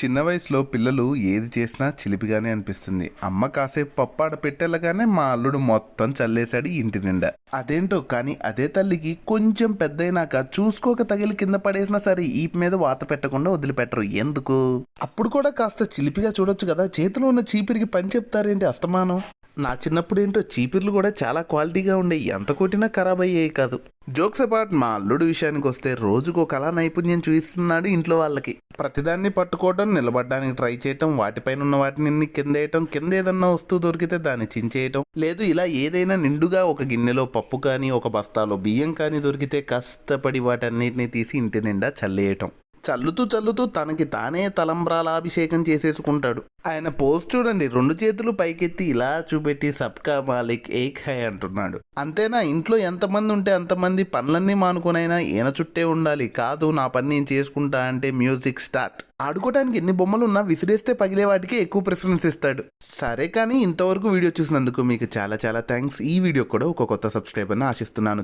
చిన్న వయసులో పిల్లలు ఏది చేసినా చిలిపిగానే అనిపిస్తుంది. అమ్మ కాసేపు పప్పాడ పెట్టెళ్ళగానే మా అల్లుడు మొత్తం చల్లేశాడు ఇంటి నిండా. అదేంటో కానీ అదే తల్లికి కొంచెం పెద్దయినాక చూసుకోక తగిలి కింద పడేసినా సరే ఈపు మీద వాత పెట్టకుండా వదిలిపెట్టరు. ఎందుకు? అప్పుడు కూడా కాస్త చిలిపిగా చూడొచ్చు కదా. చేతిలో ఉన్న చీపిరికి పని చెప్తారేంటి అస్తమానం? నా చిన్నప్పుడు ఏంటో చీపిర్లు కూడా చాలా క్వాలిటీగా ఉండేవి. ఎంత కొట్టినా ఖరాబ్ అయ్యేవి కాదు. జోక్స్ అపార్ట్, మా అల్లుడు విషయానికి వస్తే రోజుకో కళా నైపుణ్యం చూపిస్తున్నాడు ఇంట్లో వాళ్ళకి. ప్రతిదాన్ని పట్టుకోవడం, నిలబడడానికి ట్రై చేయటం, వాటిపైన ఉన్న వాటిని కిందేయటం, కింద ఏదన్నా వస్తువు దొరికితే దాన్ని చించేయటం, లేదు ఇలా ఏదైనా నిండుగా ఒక గిన్నెలో పప్పు కానీ ఒక బస్తాలో బియ్యం కానీ దొరికితే కష్టపడి వాటన్నిటిని తీసి ఇంటి నిండా చల్లేయటం. చల్లుతూ చల్లుతూ తనకి తానే తలంబ్రాల అభిషేకం చేసేసుకుంటాడు. ఆయన పోస్ట్ చూడండి, 2 చేతులు పైకెత్తి ఇలా చూపెట్టి సబ్కా మాలిక్ ఏక్ హై అంటున్నాడు. అంతేనా? ఇంట్లో ఎంతమంది ఉంటే అంతమంది పనులన్నీ మానుకొనైనా ఈయన చుట్టే ఉండాలి. కాదు నా పని నేను చేసుకుంటా అంటే మ్యూజిక్ స్టార్ట్. ఆడుకోవడానికి ఎన్ని బొమ్మలున్నా విసిరేస్తే పగిలే వాటికి ఎక్కువ ప్రిఫరెన్స్ ఇస్తాడు. సరే కానీ ఇంతవరకు వీడియో చూసినందుకు మీకు చాలా చాలా థ్యాంక్స్. ఈ వీడియో కూడా ఒక కొత్త సబ్స్క్రైబర్ని ఆశిస్తున్నాను.